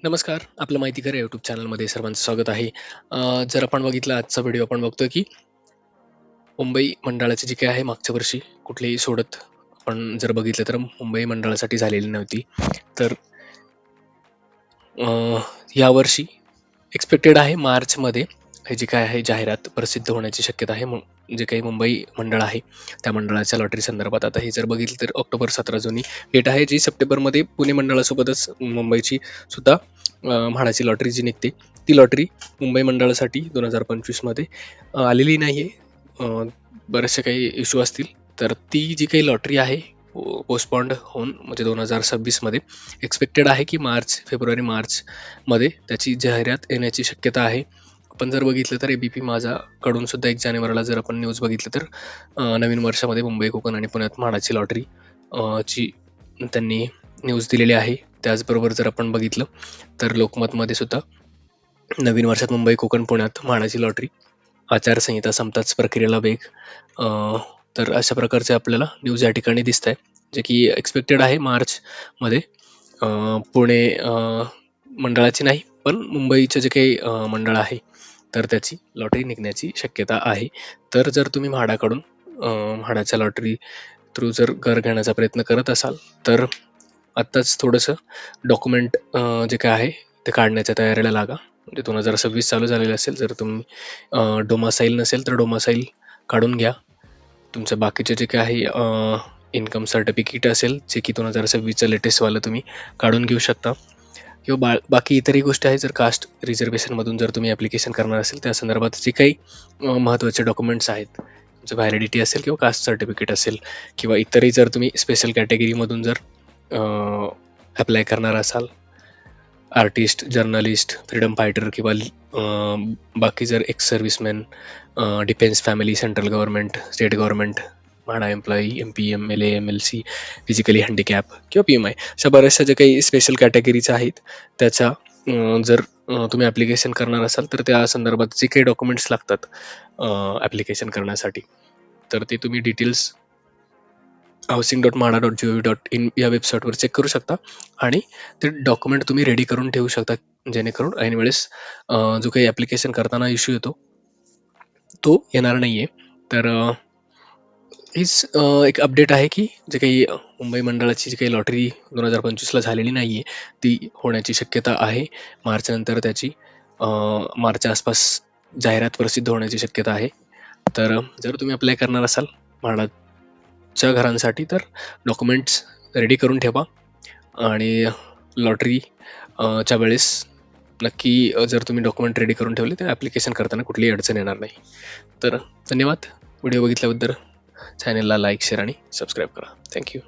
नमस्कार. आपलं माहिती करा यूट्यूब चॅनलमध्ये सर्वांचं स्वागत आहे. जर आपण बघितलं आजचा व्हिडिओ आपण बघतोय की मुंबई मंडळाची जी काही आहे मागच्या वर्षी कुठलीही सोडत आपण जर बघितलं तर मुंबई मंडळासाठी झालेली नव्हती. तर अ, यावर्षी एक्सपेक्टेड आहे मार्चमध्ये हे जे काय आहे जाहिरात प्रसिद्ध होण्याची शक्यता आहे. जे काही मुंबई मंडळ आहे त्या मंडळाच्या लॉटरी संदर्भात आता हे जर बघितलं तर ऑक्टोबर 17 जुनी डेट आहे जी सप्टेंबरमध्ये पुणे मंडळासोबतच मुंबईची सुद्धा म्हाडाची लॉटरी जी निघते ती लॉटरी मुंबई मंडळासाठी 2025 मध्ये आलेली नाहीये. बरेचसे काही इश्यू असतील तर ती जी काही लॉटरी आहे पोस्टपॉन्ड होऊन म्हणजे 2026 मध्ये एक्सपेक्टेड आहे की फेब्रुवारी मार्च मध्ये त्याची जाहिरात येण्याची शक्यता आहे. आपण जर बघितलं तर एबीपी माझा कडून सुद्धा 1 जानेवारीला जर आपण न्यूज बघितलं तर नवीन वर्षामध्ये मुंबई कोकण आणि पुण्यात म्हाडाची लॉटरी ची त्यांनी न्यूज दिलेली आहे. त्याचबरोबर जर आपण बघितलं तर लोकमतमध्ये सुद्धा नवीन वर्षात मुंबई कोकण पुण्यात म्हाडाची लॉटरी आचारसंहिता संपताच प्रक्रियेला वेग. तर अशा प्रकारचे आपल्याला न्यूज या ठिकाणी दिसत आहे जे की एक्सपेक्टेड आहे मार्चमध्ये. पुणे मंडळाची नाही पण मुंबईचं जे काही मंडळ आहे तर त्याची लॉटरी निघण्याची शक्यता आहे. तर जर तुम्ही म्हाडाकडून म्हाडाच्या लॉटरी थ्रू जर घर घेण्याचा प्रयत्न करत असाल तर आत्ताच थोडंसं डॉक्युमेंट जे काय आहे ते काढण्याच्या तयारीला लागा. म्हणजे 2026 चालू झालेलं असेल जर तुम्ही डोमासाईल नसेल तर डोमासाईल काढून घ्या. तुमचं बाकीचे जे काही आहे इन्कम सर्टिफिकेट असेल जे की 2026चं लेटेस्टवालं तुम्ही काढून घेऊ शकता किंवा बाकी इतरही गोष्टी आहेत. जर कास्ट रिझर्वेशनमधून जर तुम्ही ॲप्लिकेशन करणार असेल त्या संदर्भात जे काही महत्त्वाचे डॉक्युमेंट्स आहेत तुमचं व्हॅलिडिटी असेल किंवा कास्ट सर्टिफिकेट असेल किंवा इतरही जर तुम्ही स्पेशल कॅटेगरीमधून जर अप्लाय करणार असाल आर्टिस्ट जर्नलिस्ट फ्रीडम फायटर किंवा बाकी जर ex serviceman defence family central government state government MHADA employee MPM LA MLC physically handicap किंवा PMI अशा बऱ्याचशा जे काही स्पेशल कॅटेगरीज आहेत त्याच्या जर तुम्ही ॲप्लिकेशन करणार असाल तर त्या संदर्भात जे काही डॉक्युमेंट्स लागतात ॲप्लिकेशन करण्यासाठी तर ते तुम्ही डिटेल्स housing.mahada.gov.in या वेबसाईटवर चेक करू शकता आणि ते डॉक्युमेंट तुम्ही रेडी करून ठेवू शकता जेणेकरून ऐन वेळेस जो काही ॲप्लिकेशन करताना इश्यू येतो तो येणार नाहीये. तर हीच एक अपडेट आहे की जे काही मुंबई मंडळाची जी काही लॉटरी 2025ला झालेली नाहीये ती होण्याची शक्यता आहे. मार्च नंतर त्याची मार्चच्या आसपास जाहिरात प्रसिद्ध होण्याची शक्यता आहे. तर जर तुम्ही अप्लाय करणार असाल म्हाडाच्या घरांसाठी तर डॉक्युमेंट्स रेडी करून ठेवा आणि लॉटरी च्या वेळेस नक्की जर तुम्ही डॉक्युमेंट रेडी करून ठेवले तर ॲप्लिकेशन करताना कुठलीही अडचण येणार नाही. तर धन्यवाद व्हिडिओ बघितल्याबद्दल. चॅनलला लाईक शेअर आणि सबस्क्राईब करा. थँक्यू.